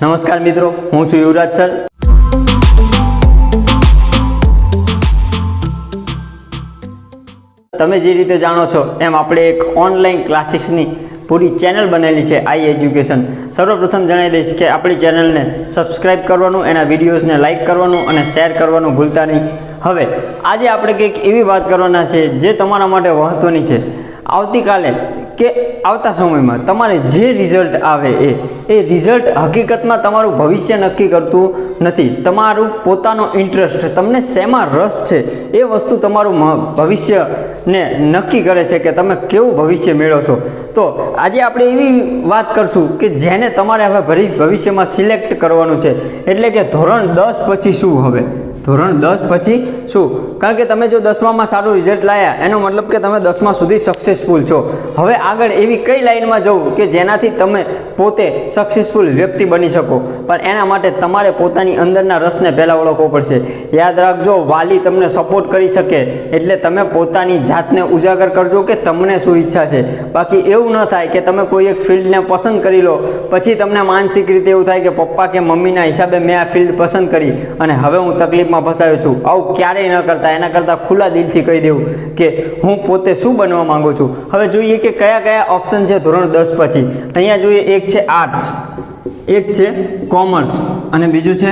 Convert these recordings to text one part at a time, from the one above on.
નમસ્કાર મિત્રો, હું છું યુવરાજ સર। તમે જે રીતે જાણો છો એમ આપણે એક ઓનલાઈન ક્લાસીસની પૂરી ચેનલ બનેલી છે આઈ એજ્યુકેશન। સર્વપ્રથમ જણાવી દઈશ કે આપણી ચેનલને સબસ્ક્રાઈબ કરવાનું, એના વિડીયોઝને લાઇક કરવાનું અને શેર કરવાનું ભૂલતા નહીં। હવે આજે આપણે કંઈક એવી વાત કરવાના છે જે તમારા માટે મહત્ત્વની છે। આવતીકાલે કે આવતા સમયમાં તમારે જે રિઝલ્ટ આવે એ રિઝલ્ટ હકીકતમાં તમારું ભવિષ્ય નક્કી કરતું નથી। તમારું પોતાનો ઇન્ટરેસ્ટ, તમને શેમાં રસ છે એ વસ્તુ તમારું ભવિષ્યને નક્કી કરે છે કે તમે કેવું ભવિષ્ય મેળવશો। તો આજે આપણે એવી વાત કરશું કે જેને તમારે હવે ભવિષ્યમાં સિલેક્ટ કરવાનું છે, એટલે કે ધોરણ 10 પછી શું હવે ધોરણ 10 પછી શું? કારણ કે તમે જો 10મામાં સારું રિઝલ્ટ લાયા એનો મતલબ કે તમે 10મા સુધી સક્સેસફુલ છો। હવે આગળ એવી કઈ લાઈનમાં જવું કે જેનાથી તમે પોતે સક્સેસફુલ વ્યક્તિ બની શકો, પણ એના માટે તમારે પોતાની અંદરના રસને પહેલાં ઓળખવો પડશે। યાદ રાખજો, વાલી તમને સપોર્ટ કરી શકે એટલે તમે પોતાની જાતને ઉજાગર કરજો કે તમને શું ઈચ્છા છે। બાકી એવું ન થાય કે તમે કોઈ એક ફિલ્ડને પસંદ કરી લો, પછી તમને માનસિક રીતે એવું થાય કે પપ્પા કે મમ્મીના હિસાબે મેં આ ફિલ્ડ પસંદ કરી અને હવે હું તકલીફ ફસાયો છું। આવું ક્યારેય ન કરતા, એના કરતાં ખુલ્લા દિલથી કહી દેવું કે હું પોતે શું બનવા માંગુ છું। હવે જોઈએ કે કયા કયા ઓપ્શન છે ધોરણ 10 પછી। અહીંયા જોઈએ, એક છે આર્ટ્સ, એક છે કોમર્સ અને બીજું છે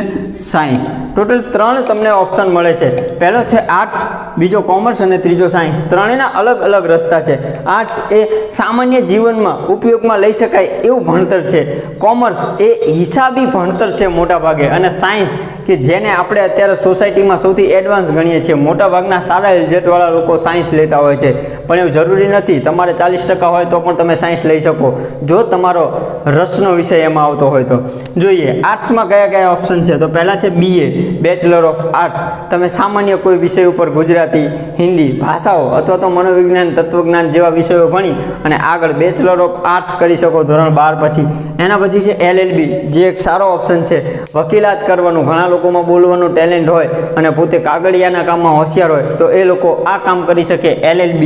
સાયન્સ। ટોટલ 3 તમને ઓપ્શન મળે છે। પહેલો છે આર્ટ્સ, બીજો કોમર્સ અને ત્રીજો સાયન્સ। ત્રણેયના અલગ અલગ રસ્તા છે। આર્ટ્સ એ સામાન્ય જીવનમાં ઉપયોગમાં લઈ શકાય એવું ભણતર છે, કોમર્સ એ હિસાબી ભણતર છે મોટા ભાગે, અને સાયન્સ કે જેને આપણે અત્યારે સોસાયટીમાં સૌથી એડવાન્સ ગણીએ છીએ। મોટાભાગના સારા રિઝલ્ટવાળા લોકો સાયન્સ લેતા હોય છે, પણ એવું જરૂરી નથી। તમારે 40% હોય તો પણ તમે સાયન્સ લઈ શકો, જો તમારો રસનો વિષય એમાં આવતો હોય તો। જોઈએ આર્ટ્સમાં કયા કયા ઓપ્શન છે। તો પહેલાં છે BA, બેચલર ઓફ આર્ટ્સ। તમે સામાન્ય કોઈ વિષય ઉપર ગુજરાતી, હિન્દી, ભાષાઓ અથવા તો મનોવિજ્ઞાન, તત્વજ્ઞાન જેવા વિષયો ભણી અને આગળ બેચલર ઓફ આર્ટ્સ કરી શકો ધોરણ 12 પછી। એના પછી છે LLB, જે એક સારો ઓપ્શન છે। વકીલાત કરવાનું, ઘણા લોકોમાં બોલવાનું ટેલેન્ટ હોય અને પોતે કાગળિયાના કામમાં હોશિયાર હોય તો એ લોકો આ કામ કરી શકે। LLB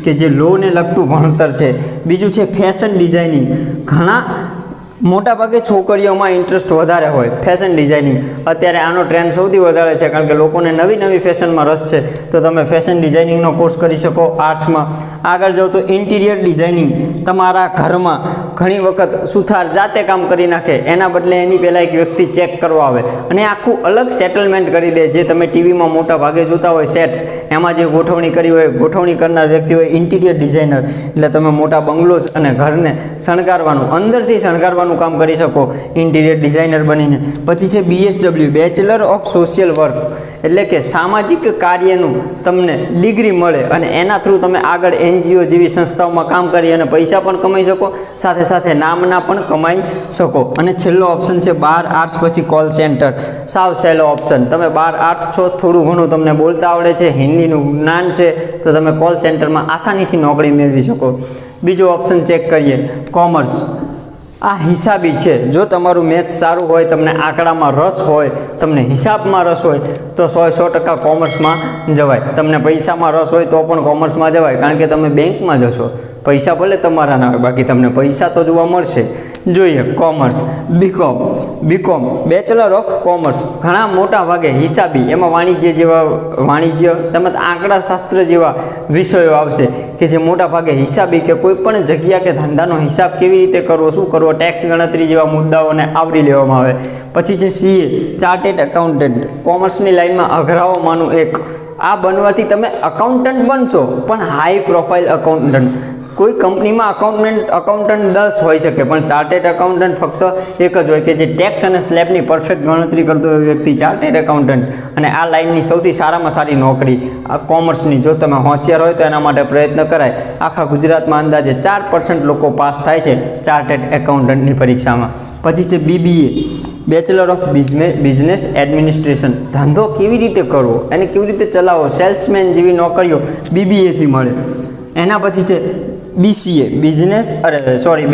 કે જે લોને લગતું ભણતર છે। બીજું છે ફેશન ડિઝાઇનિંગ। ઘણા મોટાભાગે છોકરીઓમાં ઇન્ટરેસ્ટ વધારે હોય ફેશન ડિઝાઇનિંગ। અત્યારે આનો ટ્રેન્ડ સૌથી વધારે છે, કારણ કે લોકોને નવી નવી ફેશનમાં રસ છે, તો તમે ફેશન ડિઝાઇનિંગનો કોર્સ કરી શકો આર્ટ્સમાં। આગળ જાઓ તો ઇન્ટિરિયર ડિઝાઇનિંગ। તમારા ઘરમાં ઘણી વખત સુથાર જાતે કામ કરી નાખે, એના બદલે એની પહેલાં એક વ્યક્તિ ચેક કરવા આવે અને આખું અલગ સેટલમેન્ટ કરી દે, જે તમે ટીવીમાં મોટા ભાગે જોતા હોય સેટ્સ, એમાં જે ગોઠવણી કરી હોય, ગોઠવણી કરનાર વ્યક્તિ હોય ઇન્ટિરિયર ડિઝાઇનર। એટલે તમે મોટા બંગલોઝ અને ઘરને શણગારવાનું, અંદરથી શણગારવાનું કામ કરી શકો ઇન્ટિરિયર ડિઝાઇનર બનીને। પછી છે BSW, bachelor of social work, એટલે કે સામાજિક કાર્યનું તમને ડિગ્રી મળે અને એના થ્રુ તમે આગળ NGO જેવી સંસ્થાઓમાં કામ કરી અને પૈસા પણ કમાઈ શકો, સાથે સાથે નામના પણ કમાઈ શકો। અને છેલ્લો ઓપ્શન છે 12 આર્ટ્સ પછી કોલ સેન્ટર। સાવ સહેલો ઓપ્શન, તમે 12 આર્ટ્સ છો, થોડું ઘણું તમને બોલતા આવડે છે, હિન્દીનું જ્ઞાન છે, તો તમે કોલ સેન્ટરમાં આસાનીથી નોકરી મેળવી શકો। બીજો ઓપ્શન ચેક કરીએ, કોમર્સ। આ હિસાબી છે। જો તમારું મેથ્સ સારું હોય, તમને આંકડામાં રસ હોય, તમને હિસાબમાં રસ હોય તો 100% કોમર્સમાં જવાય। તમને પૈસામાં રસ હોય તો પણ કોમર્સમાં જવાય, કારણ કે તમે બેંકમાં જશો, પૈસા ભલે તમારા ના હોય, બાકી તમને પૈસા તો જોવા મળશે। જોઈએ commerce, B Com, bachelor of commerce. ઘણા મોટા ભાગે હિસાબી, એમાં વાણિજ્ય તેમજ આંકડાશાસ્ત્ર જેવા વિષયો આવશે કે જે મોટા ભાગે હિસાબી કે કોઈ પણ જગ્યા કે ધંધાનો હિસાબ કેવી રીતે કરવો, શું કરવો, ટેક્સ ગણતરી જેવા મુદ્દાઓને આવરી લેવામાં આવે। પછી છે CA, ચાર્ટેડ એકાઉન્ટન્ટ। કોમર્સની લાઈનમાં અઘરાઓમાંનું એક। આ બનવાથી તમે અકાઉન્ટન્ટ બનશો, પણ હાઈ પ્રોફાઇલ અકાઉન્ટન્ટ। કોઈ કંપનીમાં અકાઉન્ટન્ટ 10 હોઈ શકે, પણ ચાર્ટેડ એકાઉન્ટન્ટ ફક્ત એક જ હોય કે જે ટેક્સ અને સ્લેબની પરફેક્ટ ગણતરી કરતો હોય વ્યક્તિ ચાર્ટેડ એકાઉન્ટન્ટ। અને આ લાઇનની સૌથી સારામાં સારી નોકરી આ કોમર્સની, જો તમે હોશિયાર હોય તો એના માટે પ્રયત્ન કરાય। આખા ગુજરાતમાં અંદાજે 4% લોકો પાસ થાય છે ચાર્ટેડ એકાઉન્ટન્ટની પરીક્ષામાં। પછી છે BBA, bachelor of business administration. ધંધો કેવી રીતે કરવો, એને કેવી રીતે ચલાવવો, સેલ્સમેન જેવી નોકરીઓ BBA થી મળે। એના પછી છે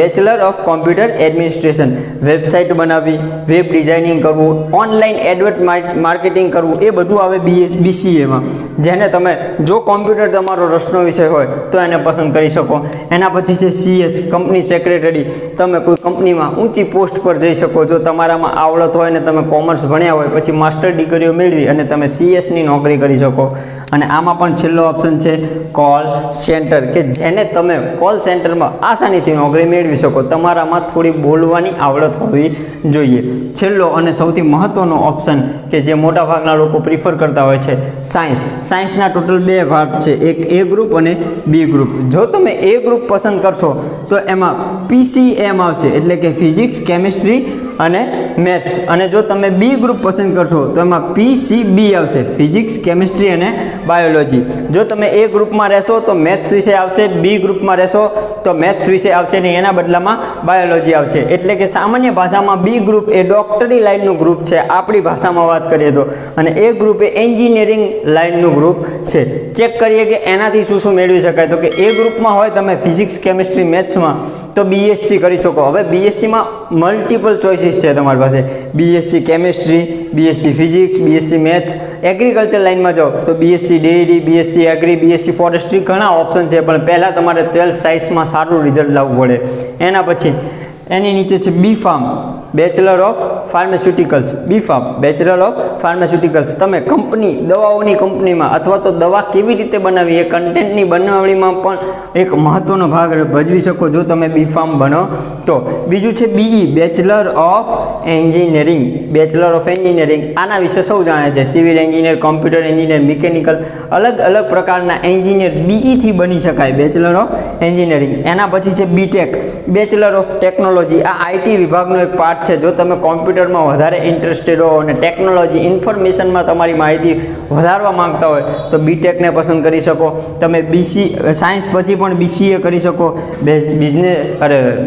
bachelor of computer administration, website બનાવવી, વેબ ડિઝાઇનિંગ કરવું, ઓનલાઈન એડવર્ટ માર્કેટિંગ કરવું, એ બધું આવે BCAમાં, જેને તમે જો કોમ્પ્યુટર તમારો રસનો વિષય હોય તો એને પસંદ કરી શકો. એના પછી છે CS, કંપની સેક્રેટરી, તમે કોઈ કંપનીમાં ઊંચી પોસ્ટ પર જઈ શકો જો તમારામાં આવડત હોય ને તમે કોમર્સ ભણ્યા હોય, પછી માસ્ટર ડિગ્રીઓ મેળવી અને તમે CSની નોકરી કરી શકો. અને આમાં પણ છેલ્લો ઓપ્શન છે કોલ સેન્ટર, કે જેને તમે કોલ સેન્ટરમાં આસાનીથી નોકરી મેળવી શકો. તમારામાં થોડી બોલવાની આવડત હોવી જોઈએ. છેલ્લો અને સૌથી મહત્ત્વનો ઓપ્શન કે જે મોટાભાગના લોકો પ્રિફર કરતા હોય છે સાયન્સ. સાયન્સના ટોટલ 2 ભાગ છે, એક A ગ્રુપ અને B ગ્રુપ. જો તમે A ગ્રુપ પસંદ કરશો તો એમાં PCM આવશે, એટલે કે ફિઝિક્સ, કેમિસ્ટ્રી અને મેથ્સ. અને જો તમે B ગ્રુપ પસંદ કરશો તો એમાં PCB આવશે, ફિઝિક્સ, કેમિસ્ટ્રી અને બાયોલોજી. જો તમે A ગ્રુપમાં રહેશો તો મેથ્સ વિષય આવશે, B ગ્રુપમાં રહેશો તો મેથ્સ વિષય આવશે નહીં, એના બદલામાં બાયોલોજી આવશે. એટલે કે સામાન્ય ભાષામાં B ગ્રુપ એ ડોક્ટરી લાઇનનું ગ્રુપ છે આપણી ભાષામાં વાત કરીએ તો, અને A ગ્રુપ એ એન્જિનિયરિંગ લાઇનનું ગ્રુપ છે. ચેક કરીએ કે એનાથી શું શું મેળવી શકાય. તો કે A ગ્રુપમાં હોય તમે ફિઝિક્સ, કેમિસ્ટ્રી, મેથ્સમાં તો BSc કરી શકો. હવે BScમાં મલ્ટિપલ ચોઇસીસ છે તમારી પાસે, BSc chemistry, BSc physics, BSc maths. Agriculture લાઇનમાં જાઓ તો BSc dairy, BSc agri, BSc forestry, ઘણા ઓપ્શન છે. પણ પહેલાં તમારે 12th સાયન્સમાં સારું રિઝલ્ટ લાવવું પડે. એના પછી એની નીચે છે B.Pharm, bachelor of pharmaceuticals. B.Pharm, bachelor of pharmaceuticals. તમે કંપની, દવાઓની કંપનીમાં અથવા તો દવા કેવી રીતે બનાવી એ કન્ટેન્ટની બનાવણીમાં પણ એક મહત્ત્વનો ભાગ ભજવી શકો જો તમે B.Pharm બનો તો. બીજું છે BE, bachelor of engineering. Bachelor of engineering આના વિશે સૌ જાણે છે, civil engineer, computer engineer, mechanical, અલગ અલગ પ્રકારના એન્જિનિયર BEથી બની શકાય, બેચલર ઓફ એન્જિનિયરિંગ. એના પછી છે B.Tech, બેચલર ઓફ ટેકનોલોજી. આ IT વિભાગનો એક પાર્ટ છે. જો તમે કોમ્પ્યુટરમાં વધારે ઇન્ટરેસ્ટેડ હો અને ટેકનોલોજી, ઇન્ફોર્મેશનમાં તમારી માહિતી વધારવા માંગતા હોય તો B.Techને પસંદ કરી શકો. તમે સાયન્સ પછી પણ BCA કરી શકો,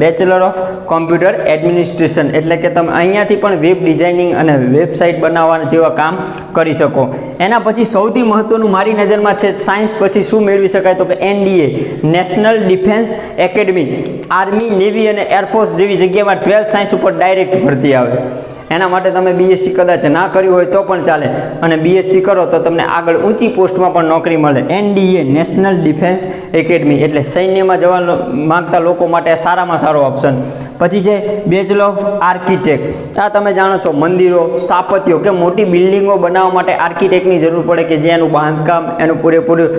બેચલર ઓફ કોમ્પ્યુટર એડમિનિસ્ટ્રેશન. એટલે કે તમે અહીંયાથી પણ વેબ ડિઝાઇનિંગ અને વેબસાઇટ બનાવવા જેવા કામ કરી શકો. એના પછી સૌથી મહત્ત્વનું મારી નજરમાં છે સાયન્સ પછી શું મેળવી શકાય તો કે NDA, national defence academy. Army, navy અને એરફોર્સ જેવી જગ્યામાં 12th સાયન્સ ઉપર ડાયરેક્ટ ભરતી આવે. એના માટે તમે BSc કદાચ ના કર્યું હોય તો પણ ચાલે, અને BSc કરો તો તમને આગળ ઊંચી પોસ્ટમાં પણ નોકરી મળે. NDA, નેશનલ ડિફેન્સ એકેડમી, એટલે સૈન્યમાં જવા માંગતા લોકો માટે સારામાં સારો ઓપ્શન. પછી છે બેચલર ઓફ આર્કિટેક્ટ. આ તમે જાણો છો મંદિરો, સ્થાપત્યો કે મોટી બિલ્ડિંગો બનાવવા માટે આર્કિટેક્ટની જરૂર પડે કે જે એનું બાંધકામ, એનું પૂરેપૂરું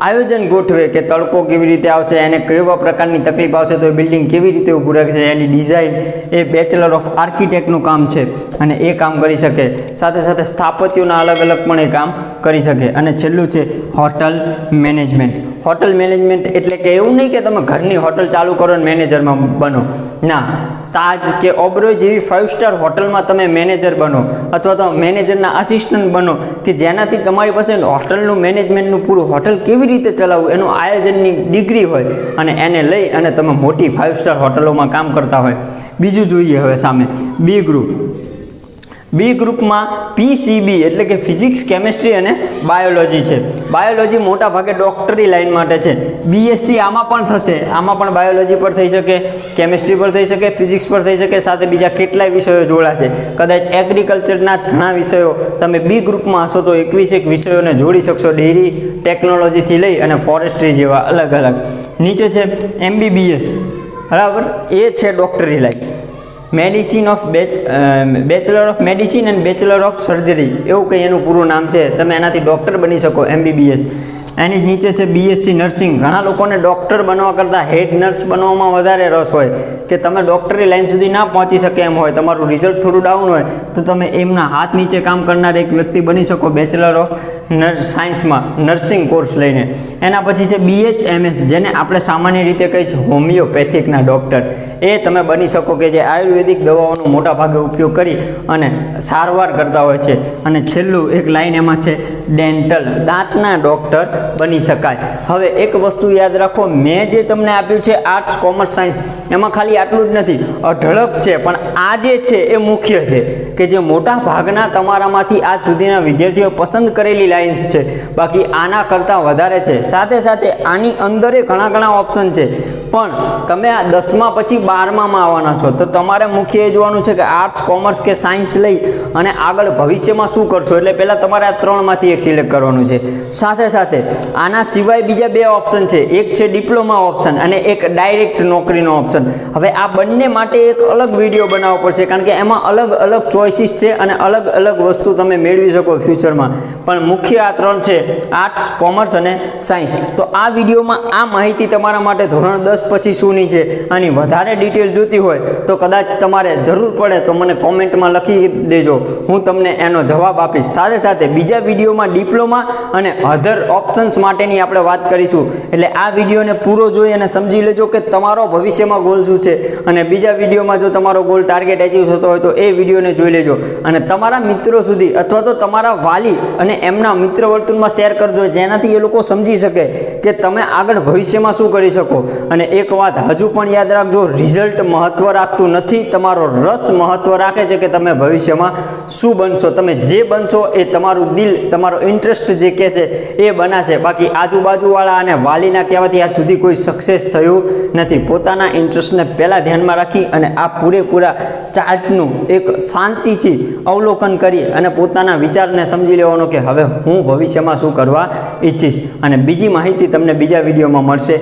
આયોજન ગોઠવે કે તડકો કેવી રીતે આવશે, એને કેવા પ્રકારની તકલીફ આવશે તો એ બિલ્ડિંગ કેવી રીતે ઊભું રાખશે, એની ડિઝાઇન, એ બેચલર ઓફ આર્કિટેક્ટનું કામ છે અને એ કામ કરી શકે. સાથે સાથે સ્થાપત્યોના અલગ અલગ પણ એ કામ કરી શકે. અને છેલ્લું છે હોટલ મેનેજમેન્ટ. હોટલ મેનેજમેન્ટ એટલે કે એવું નહીં કે તમે ઘરની હોટલ ચાલુ કરો અને મેનેજરમાં બનો, ના. તાજ કે ઓબરોય જેવી 5 સ્ટાર હોટલમાં તમે મેનેજર બનો અથવા તો મેનેજરના આસિસ્ટન્ટ બનો કે જેનાથી તમારી પાસે હોટલનું મેનેજમેન્ટનું પૂરું હોટલ કેવી રીતે ચલાવવું એનું આયોજનની ડિગ્રી હોય અને એને લઈ અને તમે મોટી 5 સ્ટાર હોટલોમાં કામ કરતા હોય. બીજું જોઈએ હવે સામે B ગ્રુપ. B ગ્રુપમાં PCB એટલે કે ફિઝિક્સ, કેમિસ્ટ્રી અને બાયોલોજી છે. બાયોલોજી મોટા ભાગે ડોક્ટરી લાઇન માટે છે. BSc આમાં પણ થશે, આમાં પણ બાયોલોજી પર થઈ શકે, કેમિસ્ટ્રી પર થઈ શકે, ફિઝિક્સ પર થઈ શકે, સાથે બીજા કેટલાય વિષયો જોડાશે. કદાચ એગ્રીકલ્ચરના જ ઘણા વિષયો તમે B ગ્રુપમાં હશો તો 21 વિષયોને જોડી શકશો, ડેરી ટેકનોલોજીથી લઈ અને ફોરેસ્ટ્રી જેવા અલગ અલગ. નીચે છે MBBS, બરાબર, એ છે ડોક્ટરી line. Medicine of bachelor of medicine and bachelor of surgery, એવું કંઈ એનું પૂરું નામ છે. તમે એનાથી ડૉક્ટર બની શકો, MBBS. એની નીચે છે BSc નર્સિંગ. ઘણા લોકોને ડૉક્ટર બનવા કરતાં હેડ નર્સ બનવામાં વધારે રસ હોય કે તમે ડૉક્ટરી લાઇન સુધી ના પહોંચી શકે એમ હોય, તમારું રિઝલ્ટ થોડું ડાઉન હોય તો તમે એમના હાથ નીચે કામ કરનાર એક વ્યક્તિ બની શકો બેચલર ઓફ સાયન્સમાં નર્સિંગ કોર્સ લઈને. એના પછી છે BHMS, જેને આપણે સામાન્ય રીતે કહીએ છીએ હોમિયોપેથિકના ડૉક્ટર. એ તમે બની શકો કે જે આયુર્વેદિક દવાઓનો મોટા ભાગે ઉપયોગ કરી અને સારવાર કરતા હોય છે. અને છેલ્લું એક લાઈન એમાં છે ડેન્ટલ, દાંતના ડૉક્ટર બની શકાય. હવે એક વસ્તુ યાદ રાખો, મેં જે તમને આપ્યું છે આર્ટ્સ, કોમર્સ, સાયન્સ, એમાં ખાલી આટલું જ નથી, અઢળક છે. પણ આ જે છે એ મુખ્ય છે કે જે મોટા ભાગના તમારામાંથી આજ સુધીના વિદ્યાર્થીઓ પસંદ કરેલી લાઇન્સ છે. બાકી આના કરતાં વધારે છે. સાથે સાથે આની અંદર ઘણા ઓપ્શન છે. પણ તમે આ 10મા પછી 12મામાં આવવાના છો તો તમારે મુખ્ય એ જોવાનું છે કે આર્ટ્સ, કોમર્સ કે સાયન્સ લઈ અને આગળ ભવિષ્યમાં શું કરશો. એટલે પહેલાં તમારે આ 3માંથી એક સિલેક્ટ કરવાનું છે. સાથે સાથે આના સિવાય બીજા 2 ઓપ્શન છે. એક છે ડિપ્લોમા ઓપ્શન અને એક ડાયરેક્ટ નોકરીનો ઓપ્શન. હવે આ બંને માટે એક અલગ વિડીયો બનાવવો પડશે, કારણ કે એમાં અલગ અલગ ચોઇસીસ છે અને અલગ અલગ વસ્તુ તમે મેળવી શકો ફ્યુચરમાં. પણ મુખ્ય આ 3 છે, આર્ટ્સ, કોમર્સ અને સાયન્સ. તો આ વિડીયોમાં આ માહિતી તમારા માટે ધોરણ 10 પછી શુંની છે આની વધારે ડિટેલ જોતી હોય તો કદાચ તમારે જરૂર પડે તો મને કોમેન્ટમાં લખી દેજો, હું તમને એનો જવાબ આપીશ. સાથે સાથે બીજા વિડીયોમાં ડિપ્લોમા અને અધર ઓપ્શન્સ માટેની આપણે વાત કરીશું. એટલે આ વિડીયોને પૂરો જોઈ અને સમજી લેજો કે તમારો ભવિષ્યમાં ગોલ શું છે. અને બીજા વિડીયોમાં જો તમારો ગોલ ટાર્ગેટ એચીવ થતો હોય તો એ વિડીયોને જોઈ લેજો અને તમારા મિત્રો સુધી અથવા તો તમારા વાલી અને એમના મિત્ર વર્તુળમાં શેર કરજો, જેનાથી એ લોકો સમજી શકે કે તમે આગળ ભવિષ્યમાં શું કરી શકો. અને એક વાત હજુ પણ યાદ રાખજો, રિઝલ્ટ મહત્વ રાખતું નથી, તમારો રસ મહત્વ રાખે છે કે તમે ભવિષ્યમાં શું બનશો. તમે જે બનશો એ તમારું દિલ, તમારો ઇન્ટરેસ્ટ જે કહેશે એ બનાશે. બાકી આજુબાજુવાળા અને વાલીના કહેવાથી આજ સુધી કોઈ સક્સેસ થયું નથી. પોતાના ઇન્ટરેસ્ટને પહેલાં ધ્યાનમાં રાખી અને આ પૂરેપૂરા ચાર્ટનું એક શાંતિથી અવલોકન કરી અને પોતાના વિચારને સમજી લેવાનો કે હવે હું ભવિષ્યમાં શું કરવા ઈચ્છીશ. અને બીજી માહિતી તમને બીજા વિડીયોમાં મળશે.